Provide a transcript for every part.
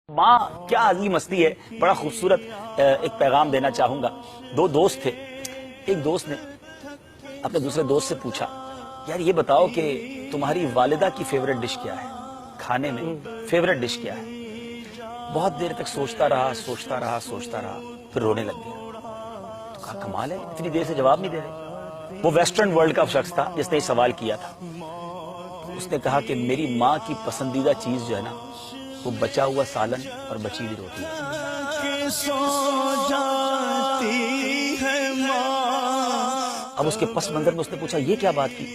ماں کیا عظیم ہستی ہے، بڑا خوبصورت ایک پیغام دینا چاہوں گا۔ دو دوست تھے، ایک دوست نے اپنے دوسرے دوست سے پوچھا، یار یہ بتاؤ کہ تمہاری والدہ کی فیوریٹ ڈش کیا ہے، کھانے میں فیوریٹ ڈش کیا ہے؟ بہت دیر تک سوچتا رہا، پھر رونے لگ گیا۔ تو کہا کمال ہے، اتنی دیر سے جواب نہیں دے رہے۔ وہ ویسٹرن ورلڈ کا شخص تھا جس نے یہ سوال کیا تھا۔ اس نے کہا کہ میری ماں کی پسندیدہ چیز جو ہے نا، وہ بچا ہوا سالن اور بچی ہوئی روٹی ہے۔ اب اس کے پس منظر میں اس نے پوچھا یہ کیا بات کی؟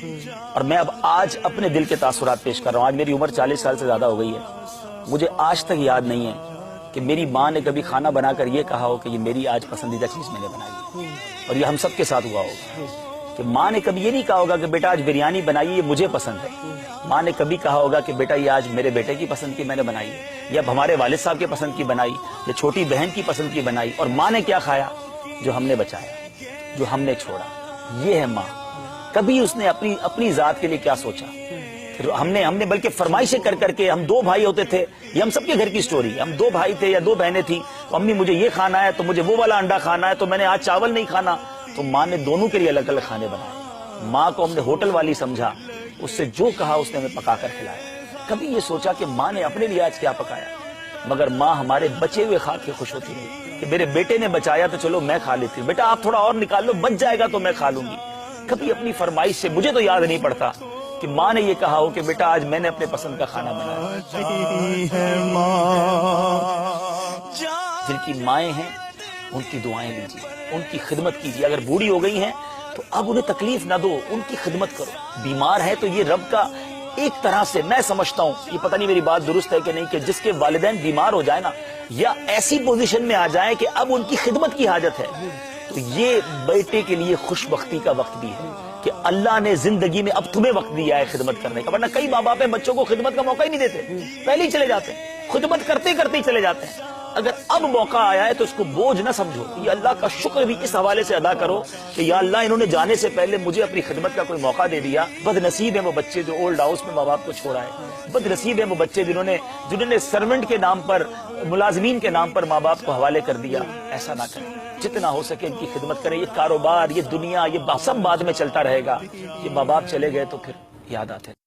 اور میں اب آج اپنے دل کے تاثرات پیش کر رہا ہوں۔ آج میری عمر 40 سال سے زیادہ ہو گئی ہے، مجھے آج تک یاد نہیں ہے کہ میری ماں نے کبھی کھانا بنا کر یہ کہا ہو کہ یہ میری آج پسندیدہ چیز میں نے بنائی ہے۔ اور یہ ہم سب کے ساتھ ہوا ہوگا کہ ماں نے کبھی یہ نہیں کہا ہوگا کہ بیٹا آج بریانی بنائی یہ مجھے پسند ہے۔ ماں نے کبھی کہا ہوگا کہ بیٹا یہ آج میرے بیٹے کی پسند کی میں نے بنائی ہے، یا ہمارے والد صاحب کے پسند کی بنائی، یا چھوٹی بہن کی پسند کی بنائی۔ اور ماں نے کیا کھایا؟ جو ہم نے بچایا، جو ہم نے چھوڑا۔ یہ ہے ماں۔ کبھی اس نے اپنی ذات کے لیے کیا سوچا؟ پھر ہم نے بلکہ فرمائشیں کر کے، ہم 2 بھائی ہوتے تھے، یہ ہم سب کے گھر کی سٹوری، ہم 2 بھائی تھے یا 2 بہنیں تھیں، تو امی مجھے یہ کھانا ہے تو مجھے وہ والا انڈا کھانا ہے، تو میں نے آج چاول نہیں کھانا، تو ماں نے دونوں کے لیے الگ الگ کھانے بنائے۔ ماں کو ہم نے ہوٹل والی سمجھا، اس سے جو کہا اس نے ہمیں پکا کر کھلایا۔ کبھی یہ سوچا کہ ماں نے اپنے لیے آج کیا پکایا؟ مگر ماں ہمارے بچے ہوئے کھا کے خوش ہوتی رہی کہ میرے بیٹے نے بچایا تو چلو میں کھا لیتی ہوں، بیٹا آپ تھوڑا اور نکال لو، بچ جائے گا تو میں کھا لوں گی۔ کبھی اپنی فرمائش سے، مجھے تو یاد نہیں پڑتا کہ ماں نے یہ کہا ہو کہ بیٹا آج میں نے اپنے پسند کا کھانا بنایا۔ جن کی مائیں ہیں ان کی دعائیں لیجیے، ان کی خدمت کیجیے۔ اگر بوڑھی ہو گئی ہیں تو اب انہیں تکلیف نہ دو، ان کی خدمت کرو۔ بیمار ہے تو یہ رب کا ایک طرح سے میں سمجھتا ہوں، یہ پتہ نہیں میری بات درست ہے کہ نہیں، کہ جس کے والدین بیمار ہو جائے نا، یا ایسی پوزیشن میں آ جائیں کہ اب ان کی خدمت کی حاجت ہے، تو یہ بیٹے کے لیے خوش بختی کا وقت بھی ہے کہ اللہ نے زندگی میں اب تمہیں وقت دیا ہے خدمت کرنے کا۔ ورنہ کئی ماں باپ بچوں کو خدمت کا موقع ہی نہیں دیتے، پہلے ہی چلے جاتے ہیں، خدمت کرتے ہی چلے جاتے ہیں۔ اگر اب موقع آیا ہے تو اس کو بوجھ نہ سمجھو، یہ اللہ کا شکر بھی اس حوالے سے ادا کرو کہ یا اللہ انہوں نے جانے سے پہلے مجھے اپنی خدمت کا کوئی موقع دے دیا۔ بد نصیب ہیں وہ بچے جو اولڈ ہاؤس میں ماں باپ کو چھوڑا ہے، بد نصیب ہیں وہ بچے جنہوں نے سرونٹ کے نام پر، ملازمین کے نام پر ماں باپ کو حوالے کر دیا۔ ایسا نہ کریں، جتنا ہو سکے ان کی خدمت کریں۔ یہ کاروبار، یہ دنیا، یہ سب بعد میں چلتا رہے گا، یہ ماں باپ چلے گئے تو پھر یاد آتے ہیں۔